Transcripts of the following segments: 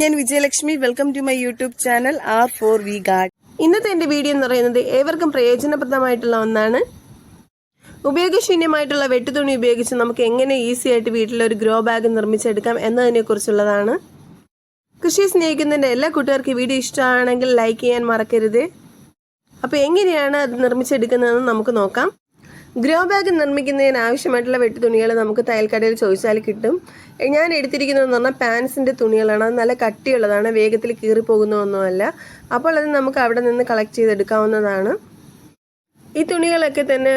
ഞാൻ Vijayalakshmi. Welcome to my YouTube channel R4V guard. ഇന്നത്തെ എൻ്റെ വീഡിയോ എന്ന് പറയുന്നത് ഏവർക്കും പ്രയോജനപ്രദമായിട്ടുള്ള ഒന്നാണ്. ഉപയോഗശൂന്യമായിട്ടുള്ള വെട്ടുതുണി ഉപയോഗിച്ച് നമുക്ക് എങ്ങനെ ഈസി ആയിട്ട് വീട്ടിലൊരു ഗ്രോ ബാഗ് നിർമ്മിച്ചെടുക്കാം എന്നതിനെ കുറിച്ചുള്ളതാണ്. കൃഷി സ്നേഹിക്കുന്നതിൻ്റെ എല്ലാ കൂട്ടുകാർക്കും വീഡിയോ ഇഷ്ടമാണെങ്കിൽ ലൈക്ക് ചെയ്യാൻ മറക്കരുത്. അപ്പോൾ എങ്ങനെയാണ് അത് നിർമ്മിച്ചെടുക്കുന്നതെന്ന് നമുക്ക് നോക്കാം. ഗ്രോ ബാഗ് നിർമ്മിക്കുന്നതിന് ആവശ്യമായിട്ടുള്ള വെട്ടുതുണികൾ നമുക്ക് തയ്യൽക്കടയിൽ ചോദിച്ചാൽ കിട്ടും. ഞാൻ എടുത്തിരിക്കുന്നതെന്ന് പറഞ്ഞാൽ പാൻസിൻ്റെ തുണികളാണ്. അത് നല്ല കട്ടിയുള്ളതാണ്, വേഗത്തിൽ കീറിപ്പോകുന്നതൊന്നുമല്ല. അപ്പോൾ അത് നമുക്ക് അവിടെ നിന്ന് കളക്ട് ചെയ്തെടുക്കാവുന്നതാണ്. ഈ തുണികളൊക്കെ തന്നെ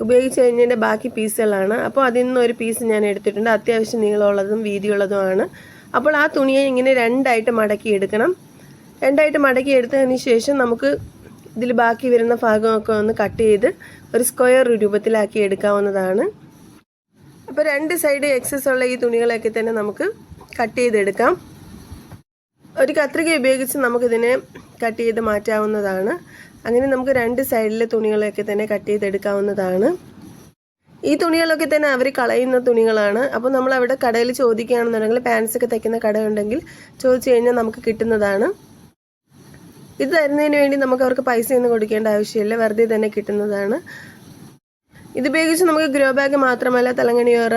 ഉപയോഗിച്ച് കഴിഞ്ഞതിൻ്റെ ബാക്കി പീസുകളാണ്. അപ്പോൾ അതിൽ നിന്ന് ഒരു പീസ് ഞാൻ എടുത്തിട്ടുണ്ട്. അത്യാവശ്യം നീളമുള്ളതും വീതിയുള്ളതുമാണ്. അപ്പോൾ ആ തുണിയെ ഇങ്ങനെ രണ്ടായിട്ട് മടക്കിയെടുക്കണം. രണ്ടായിട്ട് മടക്കിയെടുത്തതിന് ശേഷം നമുക്ക് ഇതിൽ ബാക്കി വരുന്ന ഭാഗമൊക്കെ ഒന്ന് കട്ട് ചെയ്ത് ഒരു സ്ക്വയർ രൂപത്തിലാക്കി എടുക്കാവുന്നതാണ്. അപ്പോൾ രണ്ട് സൈഡ് എക്സസ് ഉള്ള ഈ തുണികളൊക്കെ തന്നെ നമുക്ക് കട്ട് ചെയ്തെടുക്കാം. ഒരു കത്രിക ഉപയോഗിച്ച് നമുക്കിതിനെ കട്ട് ചെയ്ത് മാറ്റാവുന്നതാണ്. അങ്ങനെ നമുക്ക് രണ്ട് സൈഡിലെ തുണികളൊക്കെ തന്നെ കട്ട് ചെയ്തെടുക്കാവുന്നതാണ്. ഈ തുണികളൊക്കെ തന്നെ അവർ കളയുന്ന തുണികളാണ്. അപ്പോൾ നമ്മൾ അവിടെ കടയിൽ ചോദിക്കുകയാണെന്നുണ്ടെങ്കിൽ പാൻസൊക്കെ തയ്ക്കുന്ന കടയുണ്ടെങ്കിൽ ചോദിച്ചു കഴിഞ്ഞാൽ നമുക്ക് കിട്ടുന്നതാണ്. ഇത് തരുന്നതിന് വേണ്ടി നമുക്ക് അവർക്ക് പൈസയൊന്നും കൊടുക്കേണ്ട ആവശ്യമില്ല, വെറുതെ തന്നെ കിട്ടുന്നതാണ്. ഇതുപയോഗിച്ച് നമുക്ക് ഗ്രോ ബാഗ് മാത്രമല്ല തലങ്ങണിയോറ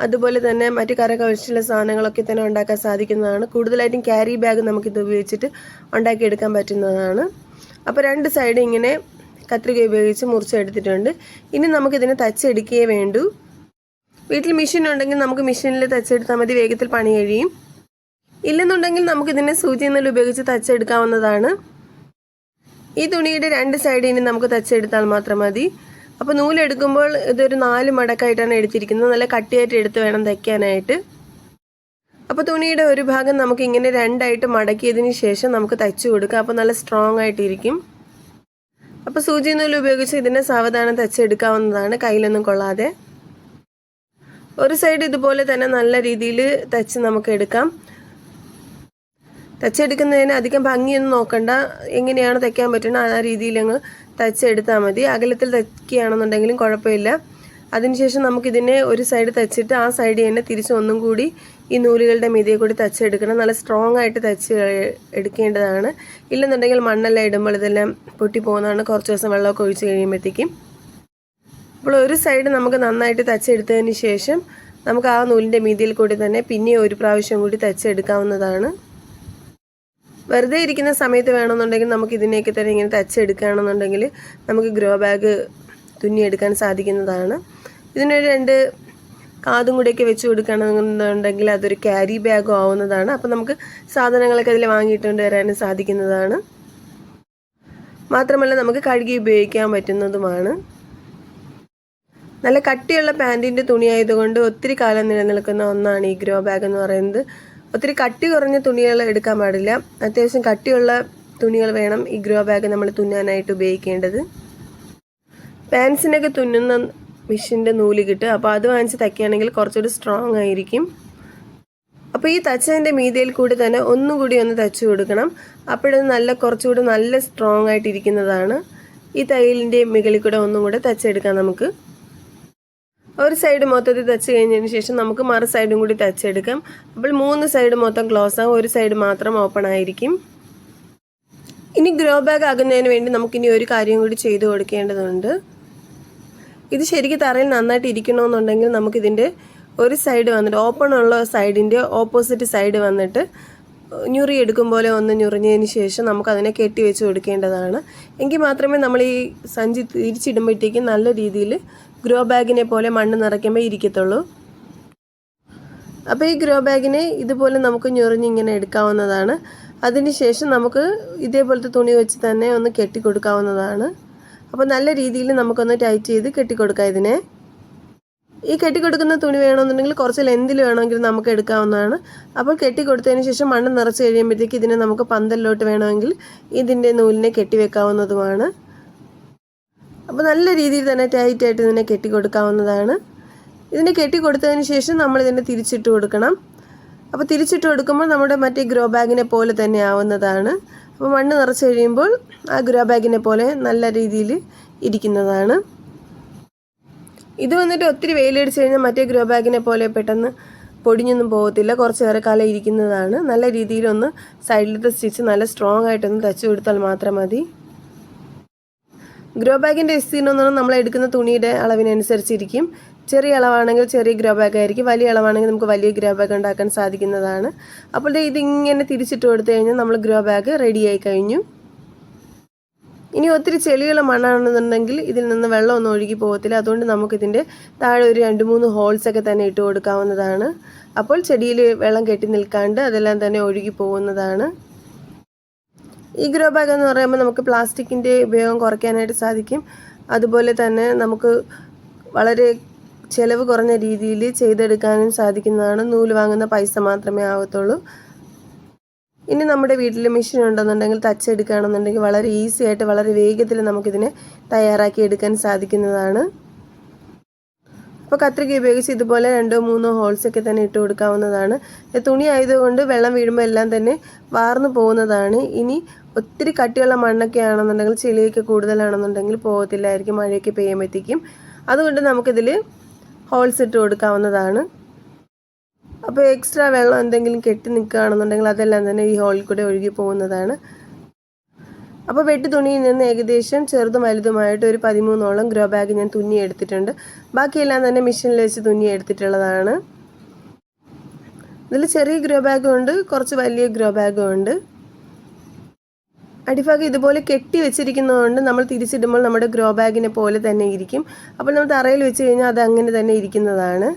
അതുപോലെ തന്നെ മറ്റു കരകൗശല സാധനങ്ങളൊക്കെ തന്നെ ഉണ്ടാക്കാൻ സാധിക്കുന്നതാണ്. കൂടുതലായിട്ടും ക്യാരി ബാഗ് നമുക്കിത് ഉപയോഗിച്ചിട്ട് ഉണ്ടാക്കിയെടുക്കാൻ പറ്റുന്നതാണ്. അപ്പോൾ രണ്ട് സൈഡ് ഇങ്ങനെ കത്രിക ഉപയോഗിച്ച് മുറിച്ചെടുത്തിട്ടുണ്ട്. ഇനി നമുക്കിതിനെ തച്ചെടുക്കുകയേ വേണ്ടൂ. വീട്ടിൽ മെഷീൻ ഉണ്ടെങ്കിൽ നമുക്ക് മെഷീനിൽ തച്ചെടുത്താൽ മതി, വേഗത്തിൽ പണി കഴിയും. ഇല്ലെന്നുണ്ടെങ്കിൽ നമുക്കിതിനെ സൂചി നൂൽ ഉപയോഗിച്ച് തച്ചെടുക്കാവുന്നതാണ്. ഈ തുണിയുടെ രണ്ട് സൈഡ് ഇനി നമുക്ക് തച്ചെടുത്താൽ മാത്രം മതി. അപ്പോൾ നൂലെടുക്കുമ്പോൾ ഇതൊരു 4 മടക്കായിട്ടാണ് എടുത്തിരിക്കുന്നത്. നല്ല കട്ടിയായിട്ട് എടുത്ത് വേണം തയ്ക്കാനായിട്ട്. അപ്പോൾ തുണിയുടെ ഒരു ഭാഗം നമുക്ക് ഇങ്ങനെ രണ്ടായിട്ട് മടക്കിയതിന് ശേഷം നമുക്ക് തയ്ച്ചു കൊടുക്കാം. അപ്പോൾ നല്ല സ്ട്രോങ് ആയിട്ടിരിക്കും. അപ്പോൾ സൂചി നൂല് ഉപയോഗിച്ച് ഇതിനെ സാവധാനം തച്ചെടുക്കാവുന്നതാണ്, കയ്യിലൊന്നും കൊള്ളാതെ. ഒരു സൈഡ് ഇതുപോലെ തന്നെ നല്ല രീതിയിൽ തച്ച് നമുക്ക് എടുക്കാം. തച്ചെടുക്കുന്നതിന് അധികം ഭംഗിയൊന്നും നോക്കണ്ട, എങ്ങനെയാണ് തയ്ക്കാൻ പറ്റുന്നത് ആ രീതിയിൽ അങ്ങ് തച്ചെടുത്താൽ മതി. അകലത്തിൽ തയ്ക്കുകയാണെന്നുണ്ടെങ്കിലും കുഴപ്പമില്ല. അതിനുശേഷം നമുക്കിതിനെ ഒരു സൈഡ് തച്ചിട്ട് ആ സൈഡ് തന്നെ തിരിച്ച് ഒന്നും കൂടി ഈ നൂലുകളുടെ മീതിയെ കൂടി തച്ചെടുക്കണം. നല്ല സ്ട്രോങ് ആയിട്ട് തച്ച് എടുക്കേണ്ടതാണ്. ഇല്ലെന്നുണ്ടെങ്കിൽ മണ്ണെല്ലാം ഇടുമ്പോൾ ഇതെല്ലാം പൊട്ടിപ്പോകുന്നതാണ്, കുറച്ച് ദിവസം വെള്ളമൊക്കെ ഒഴിച്ച് കഴിയുമ്പോഴത്തേക്കും. അപ്പോൾ ഒരു സൈഡ് നമുക്ക് നന്നായിട്ട് തച്ചെടുത്തതിന് ശേഷം നമുക്ക് ആ നൂലിൻ്റെ മീതിയിൽ കൂടി തന്നെ പിന്നെ ഒരു പ്രാവശ്യം കൂടി തച്ചെടുക്കാവുന്നതാണ്. വെറുതെ ഇരിക്കുന്ന സമയത്ത് വേണമെന്നുണ്ടെങ്കിൽ നമുക്ക് ഇതിനെയൊക്കെ തന്നെ ഇങ്ങനെ തച്ചെടുക്കുകയാണെന്നുണ്ടെങ്കിൽ നമുക്ക് ഗ്രോ ബാഗ് തുന്നിയെടുക്കാൻ സാധിക്കുന്നതാണ്. ഇതിനൊരു 2 കാതും കൂടെയൊക്കെ വെച്ച് കൊടുക്കുകയാണെന്നുണ്ടെങ്കിൽ അതൊരു ക്യാരി ബാഗും ആവുന്നതാണ്. അപ്പോൾ നമുക്ക് സാധനങ്ങളൊക്കെ അതിൽ വാങ്ങിയിട്ടുണ്ട് വരാനും സാധിക്കുന്നതാണ്. മാത്രമല്ല നമുക്ക് കഴുകി ഉപയോഗിക്കാൻ പറ്റുന്നതുമാണ്. നല്ല കട്ടിയുള്ള പാൻറ്റിൻ്റെ തുണിയായതുകൊണ്ട് ഒത്തിരി കാലം നിലനിൽക്കുന്ന ഒന്നാണ് ഈ ഗ്രോ ബാഗ് എന്ന് പറയുന്നത്. ഒത്തിരി കട്ടി കുറഞ്ഞ തുണികൾ എടുക്കാൻ പാടില്ല. അത്യാവശ്യം കട്ടിയുള്ള തുണികൾ വേണം ഈ ഗ്രോ ബാഗ് നമ്മൾ തുന്നാനായിട്ട് ഉപയോഗിക്കേണ്ടത്. പാൻസിനൊക്കെ തുന്നുന്ന മെഷീൻ്റെ നൂല് കിട്ടും. അപ്പോൾ അത് വാങ്ങിച്ച് തയ്ക്കുകയാണെങ്കിൽ കുറച്ചുകൂടി സ്ട്രോങ് ആയിരിക്കും. അപ്പോൾ ഈ തച്ചതിൻ്റെ മീതിയിൽ കൂടി തന്നെ ഒന്നുകൂടി ഒന്ന് തച്ചു കൊടുക്കണം. അപ്പോഴത് കുറച്ചുകൂടി നല്ല സ്ട്രോങ് ആയിട്ടിരിക്കുന്നതാണ്. ഈ തയ്യലിൻ്റെ മുകളിൽ കൂടെ ഒന്നും കൂടെ തച്ചെടുക്കാം നമുക്ക്. ഒരു സൈഡ് മൊത്തത്തിൽ തച്ച് കഴിഞ്ഞതിന് ശേഷം നമുക്ക് മറു സൈഡും കൂടി തച്ചെടുക്കാം. അപ്പോൾ 3 സൈഡ് മൊത്തം ക്ലോസ് ആകും, ഒരു സൈഡ് മാത്രം ഓപ്പൺ ആയിരിക്കും. ഇനി ഗ്രോ ബാഗ് ആകുന്നതിന് വേണ്ടി നമുക്കിനി ഒരു കാര്യം കൂടി ചെയ്ത് കൊടുക്കേണ്ടതുണ്ട്. ഇത് ശരിക്കും തറയിൽ നന്നായിട്ട് ഇരിക്കണമെന്നുണ്ടെങ്കിൽ നമുക്കിതിൻ്റെ ഒരു സൈഡ് വന്നിട്ട് ഓപ്പൺ ഉള്ള സൈഡിൻ്റെ ഓപ്പോസിറ്റ് സൈഡ് വന്നിട്ട് ഞുറി എടുക്കും പോലെ ഒന്ന് ഞുറിഞ്ഞതിന് ശേഷം നമുക്കതിനെ കെട്ടി വെച്ച് കൊടുക്കേണ്ടതാണ്. എങ്കിൽ മാത്രമേ നമ്മൾ ഈ സഞ്ചി തിരിച്ചിടുമ്പോഴത്തേക്കും നല്ല രീതിയിൽ ഗ്രോ ബാഗിനെ പോലെ മണ്ണ് നിറയ്ക്കുമ്പോൾ ഇരിക്കത്തുള്ളൂ. അപ്പോൾ ഈ ഗ്രോ ബാഗിനെ ഇതുപോലെ നമുക്ക് ഞുറിഞ്ഞിങ്ങനെ എടുക്കാവുന്നതാണ്. അതിനുശേഷം നമുക്ക് ഇതേപോലത്തെ തുണി വെച്ച് തന്നെ ഒന്ന് കെട്ടിക്കൊടുക്കാവുന്നതാണ്. അപ്പോൾ നല്ല രീതിയിൽ നമുക്കൊന്ന് ടൈറ്റ് ചെയ്ത് കെട്ടിക്കൊടുക്കാം ഇതിനെ. ഈ കെട്ടിക്കൊടുക്കുന്ന തുണി വേണമെന്നുണ്ടെങ്കിൽ കുറച്ച് ലെന്തിൽ വേണമെങ്കിൽ നമുക്ക് എടുക്കാവുന്നതാണ്. അപ്പോൾ കെട്ടിക്കൊടുത്തതിന് ശേഷം മണ്ണ് നിറച്ച് കഴിയുമ്പോഴത്തേക്ക് ഇതിനെ നമുക്ക് പന്തലിലോട്ട് വേണമെങ്കിൽ ഇതിൻ്റെ നൂലിനെ കെട്ടിവെക്കാവുന്നതുമാണ്. അപ്പോൾ നല്ല രീതിയിൽ തന്നെ ടൈറ്റായിട്ട് ഇതിനെ കെട്ടിക്കൊടുക്കാവുന്നതാണ്. ഇതിനെ കെട്ടിക്കൊടുത്തതിന് ശേഷം നമ്മളിതിനെ തിരിച്ചിട്ട് കൊടുക്കണം. അപ്പോൾ തിരിച്ചിട്ട് കൊടുക്കുമ്പോൾ നമ്മുടെ മറ്റേ ഗ്രോ ബാഗിനെ പോലെ തന്നെ ആവുന്നതാണ്. അപ്പോൾ മണ്ണ് നിറച്ച് കഴിയുമ്പോൾ ആ ഗ്രോ ബാഗിനെ പോലെ നല്ല രീതിയിൽ ഇരിക്കുന്നതാണ്. ഇത് വന്നിട്ട് ഒത്തിരി വെയിലടിച്ച് കഴിഞ്ഞാൽ മറ്റേ ഗ്രോ ബാഗിനെ പോലെ പെട്ടെന്ന് പൊടിഞ്ഞൊന്നും പോകത്തില്ല, കുറച്ചേറെ കാലം ഇരിക്കുന്നതാണ്. നല്ല രീതിയിലൊന്ന് സൈഡിലത്തെ സ്റ്റിച്ച് നല്ല സ്ട്രോങ് ആയിട്ടൊന്ന് തച്ച് കൊടുത്താൽ മാത്രം മതി. ഗ്രോ ബാഗിൻ്റെ വിസ്തീർണം എന്ന് പറഞ്ഞാൽ നമ്മൾ എടുക്കുന്ന തുണിയുടെ അളവിനനുസരിച്ചിരിക്കും. ചെറിയ അളവാണെങ്കിൽ ചെറിയ ഗ്രോ ബാഗ് ആയിരിക്കും, വലിയ അളവാണെങ്കിൽ നമുക്ക് വലിയ ഗ്രോ ബാഗ് ഉണ്ടാക്കാൻ സാധിക്കുന്നതാണ്. അപ്പോൾ ഇതിങ്ങനെ തിരിച്ചിട്ട് കൊടുത്തു കഴിഞ്ഞാൽ നമ്മൾ ഗ്രോ ബാഗ് റെഡിയായി കഴിഞ്ഞു. ഇനി ഒത്തിരി ചെളിയുള്ള മണ്ണാണെന്നുണ്ടെങ്കിൽ ഇതിൽ നിന്ന് വെള്ളമൊന്നും ഒഴുകി പോകത്തില്ല. അതുകൊണ്ട് നമുക്കിതിൻ്റെ താഴെ ഒരു 2-3 ഹോൾസൊക്കെ തന്നെ ഇട്ട് കൊടുക്കാവുന്നതാണ്. അപ്പോൾ ചെടിയിൽ വെള്ളം കെട്ടി നിൽക്കാണ്ട് അതെല്ലാം തന്നെ ഒഴുകി പോകുന്നതാണ്. ഈ ഗ്രോ ബാഗ് എന്ന് പറയുമ്പോൾ നമുക്ക് പ്ലാസ്റ്റിക്കിൻ്റെ ഉപയോഗം കുറയ്ക്കാനായിട്ട് സാധിക്കും. അതുപോലെ തന്നെ നമുക്ക് വളരെ ചിലവ് കുറഞ്ഞ രീതിയിൽ ചെയ്തെടുക്കാനും സാധിക്കുന്നതാണ്. നൂല് വാങ്ങുന്ന പൈസ മാത്രമേ ആവത്തുള്ളൂ. ഇനി നമ്മുടെ വീട്ടിൽ മെഷീൻ ഉണ്ടെന്നുണ്ടെങ്കിൽ തച്ചെടുക്കുകയാണെന്നുണ്ടെങ്കിൽ വളരെ ഈസി ആയിട്ട് വളരെ വേഗത്തിൽ നമുക്കിതിനെ തയ്യാറാക്കി എടുക്കാൻ സാധിക്കുന്നതാണ്. അപ്പോൾ കത്രിക ഉപയോഗിച്ച് ഇതുപോലെ 2-3 ഹോൾസൊക്കെ തന്നെ ഇട്ട് കൊടുക്കാവുന്നതാണ്. തുണി ആയതുകൊണ്ട് വെള്ളം വീഴുമ്പോൾ എല്ലാം തന്നെ വാർന്നു പോകുന്നതാണ്. ഇനി ഒത്തിരി കട്ടിയുള്ള മണ്ണൊക്കെ ആണെന്നുണ്ടെങ്കിൽ ചെളിയൊക്കെ കൂടുതലാണെന്നുണ്ടെങ്കിൽ പോകത്തില്ലായിരിക്കും മഴയൊക്കെ പെയ്യുമ്പോഴത്തേക്കും. അതുകൊണ്ട് നമുക്കിതിൽ ഹോൾസ് ഇട്ട് കൊടുക്കാവുന്നതാണ്. അപ്പോൾ എക്സ്ട്രാ വെള്ളം എന്തെങ്കിലും കെട്ടി നിൽക്കുകയാണെന്നുണ്ടെങ്കിൽ അതെല്ലാം തന്നെ ഈ ഹോളിൽ കൂടെ ഒഴുകി പോകുന്നതാണ്. അപ്പോൾ വെട്ട് തുണിയിൽ നിന്ന് ഏകദേശം ചെറുതും വലുതുമായിട്ട് ഒരു 13ഓളം ഗ്രോ ബാഗ് ഞാൻ തുന്നി എടുത്തിട്ടുണ്ട്. ബാക്കിയെല്ലാം തന്നെ മെഷീനിൽ വെച്ച് തുന്നി എടുത്തിട്ടുള്ളതാണ്. ഇതിൽ ചെറിയ ഗ്രോ ബാഗും ഉണ്ട്, കുറച്ച് വലിയ ഗ്രോ ബാഗും ഉണ്ട്. അടിഭാഗം ഇതുപോലെ കെട്ടി വെച്ചിരിക്കുന്നതുകൊണ്ട് നമ്മൾ തിരിച്ചിടുമ്പോൾ നമ്മുടെ ഗ്രോ ബാഗിനെ പോലെ തന്നെ ഇരിക്കും. അപ്പോൾ നമ്മൾ തറയിൽ വെച്ച് കഴിഞ്ഞാൽ അത് അങ്ങനെ തന്നെ ഇരിക്കുന്നതാണ്.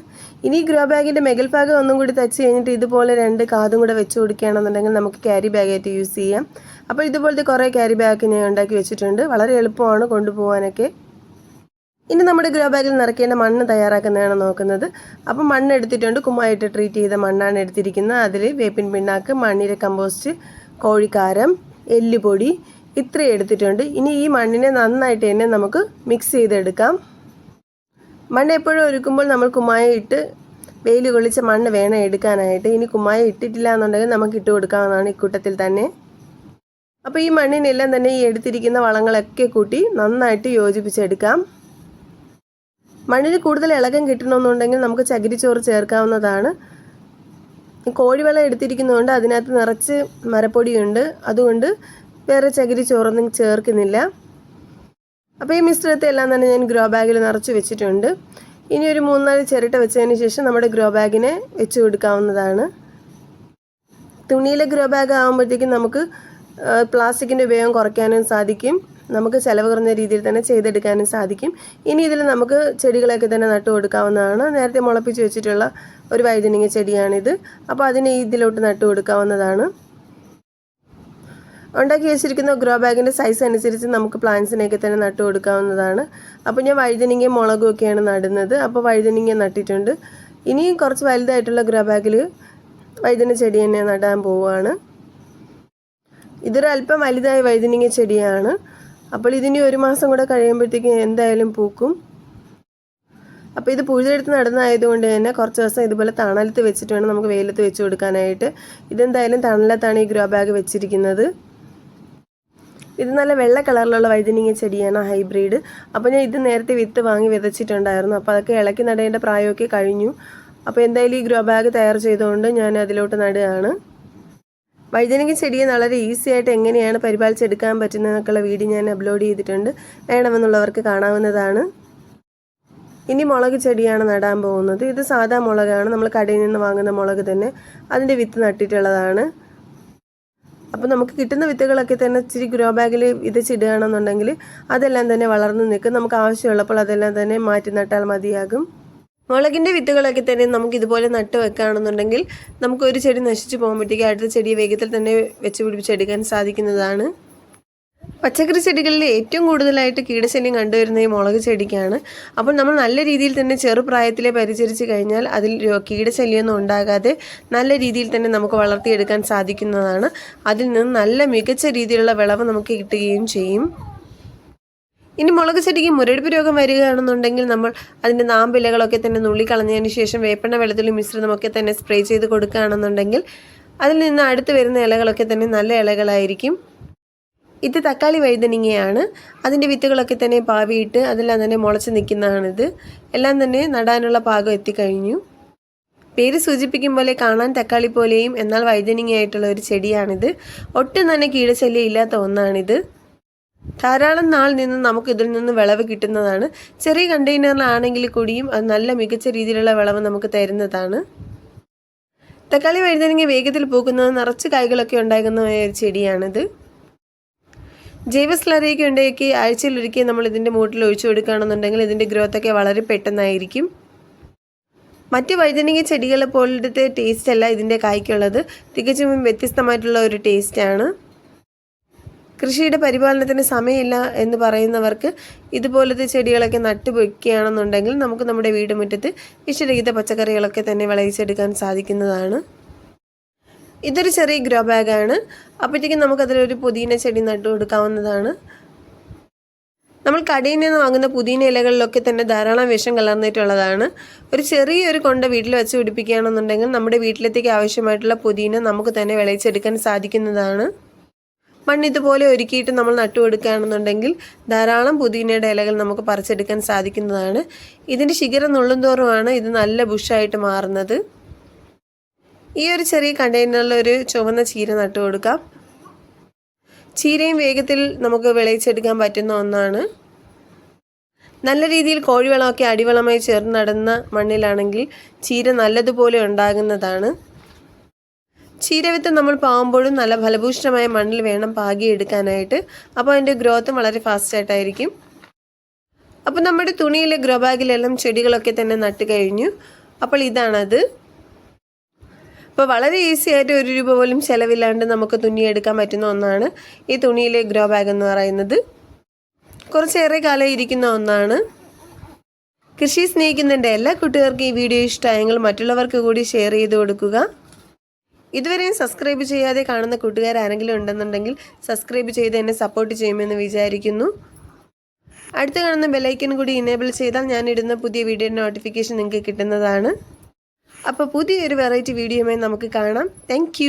ഇനി ഗ്രോ ബാഗിൻ്റെ മെഗൽ ഭാഗം ഒന്നും കൂടി തച്ച് കഴിഞ്ഞിട്ട് ഇതുപോലെ 2 കാതും കൂടെ വെച്ച് കൊടുക്കുകയാണെന്നുണ്ടെങ്കിൽ നമുക്ക് ക്യാരി ബാഗായിട്ട് യൂസ് ചെയ്യാം. അപ്പോൾ ഇതുപോലത്തെ കുറേ ക്യാരി ബാഗ് ഞാൻ ഉണ്ടാക്കി വെച്ചിട്ടുണ്ട്. വളരെ എളുപ്പമാണ് കൊണ്ടുപോകാനൊക്കെ. ഇനി നമ്മുടെ ഗ്രോ ബാഗിൽ നിറയ്ക്കേണ്ട മണ്ണ് തയ്യാറാക്കുന്നതാണ് നോക്കുന്നത്. അപ്പം മണ്ണ് എടുത്തിട്ടുണ്ട്, കുമ്മായിട്ട് ട്രീറ്റ് ചെയ്ത മണ്ണാണ് എടുത്തിരിക്കുന്നത്. അതിൽ വേപ്പിൻ പിണ്ണാക്ക്, മണ്ണിര കമ്പോസ്റ്റ്, കോഴിക്കാരം, എല്ലുപൊടി ഇത്രയും എടുത്തിട്ടുണ്ട്. ഇനി ഈ മണ്ണിനെ നന്നായിട്ട് തന്നെ നമുക്ക് മിക്സ് ചെയ്തെടുക്കാം. മണ്ണ് എപ്പോഴും ഒരുക്കുമ്പോൾ നമ്മൾ കുമ്മായം ഇട്ട് വെയിൽ കൊള്ളിച്ച മണ്ണ് വേണം എടുക്കാനായിട്ട്. ഇനി കുമ്മായം ഇട്ടിട്ടില്ല എന്നുണ്ടെങ്കിൽ നമുക്ക് ഇട്ട് കൊടുക്കാവുന്നതാണ് ഇക്കൂട്ടത്തിൽ തന്നെ. അപ്പോൾ ഈ മണ്ണിനെല്ലാം തന്നെ ഈ എടുത്തിരിക്കുന്ന വളങ്ങളൊക്കെ കൂട്ടി നന്നായിട്ട് യോജിപ്പിച്ചെടുക്കാം. മണ്ണിന് കൂടുതൽ ഇളകം കിട്ടണമെന്നുണ്ടെങ്കിൽ നമുക്ക് ചകിരിച്ചോറ് ചേർക്കാവുന്നതാണ്. കോഴിവെള്ളം എടുത്തിരിക്കുന്നതുകൊണ്ട് അതിനകത്ത് നിറച്ച് മരപ്പൊടിയുണ്ട്, അതുകൊണ്ട് വേറെ ചകിരിച്ചോറൊന്നും ചേർക്കുന്നില്ല. അപ്പോൾ ഈ മിശ്രിതത്തെ എല്ലാം തന്നെ ഞാൻ ഗ്രോ ബാഗിൽ നിറച്ച് വെച്ചിട്ടുണ്ട്. ഇനി ഒരു 3-4 ചിരട്ട വെച്ചതിന് ശേഷം നമ്മുടെ ഗ്രോ ബാഗിനെ വെച്ച് കൊടുക്കാവുന്നതാണ്. തുണിയിലെ ഗ്രോ ബാഗ് ആകുമ്പോഴത്തേക്കും നമുക്ക് പ്ലാസ്റ്റിക്കിൻ്റെ ഉപയോഗം കുറയ്ക്കാനും സാധിക്കും. നമുക്ക് ചിലവ് കുറഞ്ഞ രീതിയിൽ തന്നെ ചെയ്തെടുക്കാനും സാധിക്കും. ഇനി ഇതിൽ നമുക്ക് ചെടികളൊക്കെ തന്നെ നട്ടു കൊടുക്കാവുന്നതാണ്. നേരത്തെ മുളപ്പിച്ച് വെച്ചിട്ടുള്ള ഒരു വഴുതനങ്ങ ചെടിയാണിത്. അപ്പോൾ അതിനെ ഇതിലോട്ട് നട്ടു കൊടുക്കാവുന്നതാണ്. ഉണ്ടാക്കി വെച്ചിരിക്കുന്ന ഗ്രോ ബാഗിൻ്റെ സൈസ് അനുസരിച്ച് നമുക്ക് പ്ലാന്റ്സിനെയൊക്കെ തന്നെ നട്ടു കൊടുക്കാവുന്നതാണ്. അപ്പോൾ ഞാൻ വഴുതനങ്ങയും മുളകും ഒക്കെയാണ് നടുന്നത്. അപ്പോൾ വഴുതനങ്ങ നട്ടിട്ടുണ്ട്. ഇനിയും കുറച്ച് വലുതായിട്ടുള്ള ഗ്രോ ബാഗിൽ വഴുതന ചെടി തന്നെ നടാൻ പോവുകയാണ്. ഇതൊരല്പം വലുതായ വഴുതനങ്ങ ചെടിയാണ്. അപ്പോൾ ഇതിനി 1 മാസം കൂടെ കഴിയുമ്പോഴത്തേക്കും എന്തായാലും പൂക്കും. അപ്പോൾ ഇത് പൂജയെടുത്ത് നടന്നതായതുകൊണ്ട് തന്നെ കുറച്ച് ദിവസം ഇതുപോലെ തണലത്ത് വെച്ചിട്ട് വേണം നമുക്ക് വെയിലത്ത് വെച്ച് കൊടുക്കാനായിട്ട്. ഇതെന്തായാലും തണലത്താണ് ഈ ഗ്രോ ബാഗ് വെച്ചിരിക്കുന്നത്. ഇത് നല്ല വെള്ള കളറിലുള്ള വഴുതനങ്ങ ചെടിയാണ്, ഹൈബ്രിഡ്. അപ്പോൾ ഞാൻ ഇത് നേരത്തെ വിത്ത് വാങ്ങി വിതച്ചിട്ടുണ്ടായിരുന്നു. അപ്പോൾ അതൊക്കെ ഇളക്കി നടേണ്ട പ്രായമൊക്കെ കഴിഞ്ഞു. അപ്പോൾ എന്തായാലും ഈ ഗ്രോ ബാഗ് തയ്യാർ ചെയ്തുകൊണ്ട് ഞാൻ അതിലോട്ട് നടുകയാണ്. വഴുതനങ്ങ ചെടിയെ വളരെ ഈസി ആയിട്ട് എങ്ങനെയാണ് പരിപാലിച്ചെടുക്കാൻ പറ്റുന്നതെന്നൊക്കെയുള്ള വീഡിയോ ഞാൻ അപ്ലോഡ് ചെയ്തിട്ടുണ്ട്. വേണമെന്നുള്ളവർക്ക് കാണാവുന്നതാണ്. ഇനി മുളക് ചെടിയാണ് നടാൻ പോകുന്നത്. ഇത് സാധാ മുളകാണ്, നമ്മൾ കടയിൽ നിന്ന് വാങ്ങുന്ന മുളക് തന്നെ. അതിൻ്റെ വിത്ത് നട്ടിട്ടുള്ളതാണ്. അപ്പോൾ നമുക്ക് കിട്ടുന്ന വിത്തുകളൊക്കെ തന്നെ ഇച്ചിരി ഗ്രോ ബാഗിൽ വിതച്ചിടുകയാണെന്നുണ്ടെങ്കിൽ അതെല്ലാം തന്നെ വളർന്നു നിൽക്കും. നമുക്ക് ആവശ്യമുള്ളപ്പോൾ അതെല്ലാം തന്നെ മാറ്റി നട്ടാൽ മതിയാകും. മുളകിൻ്റെ വിത്തുകളൊക്കെ തന്നെ നമുക്ക് ഇതുപോലെ നട്ട് വെക്കുകയാണെന്നുണ്ടെങ്കിൽ നമുക്കൊരു ചെടി നശിച്ചു പോകുമ്പോഴത്തേക്ക് അടുത്ത ചെടിയെ വേഗത്തിൽ തന്നെ വെച്ച് പിടിപ്പിച്ചെടുക്കാൻ സാധിക്കുന്നതാണ്. പച്ചക്കറി ചെടികളിൽ ഏറ്റവും കൂടുതലായിട്ട് കീടശല്യം കണ്ടുവരുന്ന ഈ മുളക് ചെടിക്കാണ്. അപ്പോൾ നമ്മൾ നല്ല രീതിയിൽ തന്നെ ചെറുപ്രായത്തിലെ പരിചരിച്ച് കഴിഞ്ഞാൽ അതിൽ കീടശല്യമൊന്നും ഉണ്ടാകാതെ നല്ല രീതിയിൽ തന്നെ നമുക്ക് വളർത്തിയെടുക്കാൻ സാധിക്കുന്നതാണ്. അതിൽ നിന്ന് നല്ല മികച്ച രീതിയിലുള്ള വിളവ് നമുക്ക് കിട്ടുകയും ചെയ്യും. ഇനി മുളക് ചെടിക്ക് മുരടിപ്പ് രോഗം വരികയാണെന്നുണ്ടെങ്കിൽ നമ്മൾ അതിൻ്റെ നാമ്പിലകളൊക്കെ തന്നെ നുള്ളിക്കളഞ്ഞതിന് ശേഷം വേപ്പെണ്ണ വെള്ളത്തിൽ മിശ്രിതമൊക്കെ തന്നെ സ്പ്രേ ചെയ്ത് കൊടുക്കുകയാണെന്നുണ്ടെങ്കിൽ അതിൽ നിന്ന് അടുത്ത് വരുന്ന ഇലകളൊക്കെ തന്നെ നല്ല ഇലകളായിരിക്കും. ഇത് തക്കാളി വഴുതനങ്ങയാണ്. അതിൻ്റെ വിത്തുകളൊക്കെ തന്നെ പാവിയിട്ട് അതെല്ലാം തന്നെ മുളച്ച് നിൽക്കുന്നതാണിത്. എല്ലാം തന്നെ നടാനുള്ള പാകം എത്തിക്കഴിഞ്ഞു. പേര് സൂചിപ്പിക്കും പോലെ കാണാൻ തക്കാളി പോലെയും എന്നാൽ വഴുതനങ്ങയായിട്ടുള്ള ഒരു ചെടിയാണിത്. ഒട്ടും തന്നെ കീടശല്യം ഇല്ലാത്ത ഒന്നാണിത്. ധാരാളം നാൾ നിന്ന് നമുക്ക് ഇതിൽ നിന്ന് വിളവ് കിട്ടുന്നതാണ്. ചെറിയ കണ്ടെയ്നറിലാണെങ്കിൽ കൂടിയും അത് നല്ല മികച്ച രീതിയിലുള്ള വിളവ് നമുക്ക് തരുന്നതാണ്. തക്കാളി വഴുതനങ്ങ വേഗത്തിൽ പൂക്കുന്നത്, നിറച്ച് കായ്കളൊക്കെ ഉണ്ടാകുന്ന ഒരു ചെടിയാണിത്. ജൈവ സ്ലറിയൊക്കെ ഉണ്ടാക്കി ആഴ്ചയിലൊരിക്കൽ നമ്മൾ ഇതിൻ്റെ മൂട്ടിൽ ഒഴിച്ചു കൊടുക്കുകയാണെന്നുണ്ടെങ്കിൽ ഇതിൻ്റെ ഗ്രോത്തൊക്കെ വളരെ പെട്ടെന്നായിരിക്കും. മറ്റ് വഴുതനങ്ങ ചെടികളെ പോലത്തെ ടേസ്റ്റ് അല്ല ഇതിൻ്റെ കായ്ക്കുള്ളത്. തികച്ചും വ്യത്യസ്തമായിട്ടുള്ള ഒരു ടേസ്റ്റാണ്. കൃഷിയുടെ പരിപാലനത്തിന് സമയമില്ല എന്ന് പറയുന്നവർക്ക് ഇതുപോലത്തെ ചെടികളൊക്കെ നട്ടുവയ്ക്കുകയാണെന്നുണ്ടെങ്കിൽ നമുക്ക് നമ്മുടെ വീട്ടുമുറ്റത്ത് വിഷരഹിത പച്ചക്കറികളൊക്കെ തന്നെ വിളയിച്ചെടുക്കാൻ സാധിക്കുന്നതാണ്. ഇതൊരു ചെറിയ ഗ്രോ ബാഗാണ്. അപ്പോഴത്തേക്കും നമുക്കതിലൊരു പുതിന ചെടി നട്ടു കൊടുക്കാവുന്നതാണ്. നമ്മൾ കടയിൽ നിന്ന് വാങ്ങുന്ന പുതിന ഇലകളിലൊക്കെ തന്നെ ധാരാളം വിഷം കലർന്നിട്ടുള്ളതാണ്. ഒരു ചെറിയൊരു കൊണ്ട വീട്ടിൽ വെച്ച് പിടിപ്പിക്കുകയാണെന്നുണ്ടെങ്കിൽ നമ്മുടെ വീട്ടിലത്തേക്ക് ആവശ്യമായിട്ടുള്ള പുതിന നമുക്ക് തന്നെ വിളയിച്ചെടുക്കാൻ സാധിക്കുന്നതാണ്. മണ്ണിതുപോലെ ഒരുക്കിയിട്ട് നമ്മൾ നട്ടു കൊടുക്കുകയാണെന്നുണ്ടെങ്കിൽ ധാരാളം പുതിനയുടെ ഇലകൾ നമുക്ക് പറിച്ചെടുക്കാൻ സാധിക്കുന്നതാണ്. ഇതിൻ്റെ ശിഖരം നുള്ളുന്തോറുമാണ് ഇത് നല്ല ബുഷായിട്ട് മാറുന്നത്. ഈ ഒരു ചെറിയ കണ്ടെയ്നറിൽ ഒരു ചുവന്ന ചീര നട്ടു കൊടുക്കാം. ചീരയും വേഗത്തിൽ നമുക്ക് വിളയിച്ചെടുക്കാൻ പറ്റുന്ന ഒന്നാണ്. നല്ല രീതിയിൽ കോഴിവളമൊക്കെ അടിവളമായി ചേർന്ന് നടുന്ന മണ്ണിലാണെങ്കിൽ ചീര നല്ലതുപോലെ ഉണ്ടാകുന്നതാണ്. ചീരവിത്ത് നമ്മൾ പാകുമ്പോഴും നല്ല ഫലഭൂഷ്ടമായ മണ്ണിൽ വേണം പാകിയെടുക്കാനായിട്ട്. അപ്പോൾ അതിൻ്റെ ഗ്രോത്തും വളരെ ഫാസ്റ്റായിട്ടായിരിക്കും. അപ്പോൾ നമ്മുടെ തുണിയിലെ ഗ്രോ ബാഗിലെല്ലാം ചെടികളൊക്കെ തന്നെ നട്ട് കഴിഞ്ഞു. അപ്പോൾ ഇതാണത്. അപ്പോൾ വളരെ ഈസി ആയിട്ട് 1 രൂപ പോലും ചിലവില്ലാണ്ട് നമുക്ക് തുന്നിയെടുക്കാൻ പറ്റുന്ന ഒന്നാണ് ഈ തുണിയിലെ ഗ്രോ ബാഗ് എന്ന് പറയുന്നത്. കുറച്ചേറെ കാലം ഇരിക്കുന്ന ഒന്നാണ്. കൃഷി സ്നേഹിക്കുന്നതിൻ്റെ എല്ലാ കൂട്ടുകാർക്കും ഈ വീഡിയോ ഇഷ്ടമായെങ്കിൽ മറ്റുള്ളവർക്ക് കൂടി ഷെയർ ചെയ്ത് കൊടുക്കുക. ഇതുവരെയും സബ്സ്ക്രൈബ് ചെയ്യാതെ കാണുന്ന കൂട്ടുകാർ ആരെങ്കിലും ഉണ്ടെന്നുണ്ടെങ്കിൽ സബ്സ്ക്രൈബ് ചെയ്ത് എന്നെ സപ്പോർട്ട് ചെയ്യുമെന്ന് വിചാരിക്കുന്നു. അടുത്ത് കാണുന്ന ബെല്ലൈക്കൻ കൂടി ഇനേബിൾ ചെയ്താൽ ഞാനിടുന്ന പുതിയ വീഡിയോയുടെ നോട്ടിഫിക്കേഷൻ നിങ്ങൾക്ക് കിട്ടുന്നതാണ്. അപ്പോൾ പുതിയൊരു വെറൈറ്റി വീഡിയോയുമായി നമുക്ക് കാണാം. താങ്ക്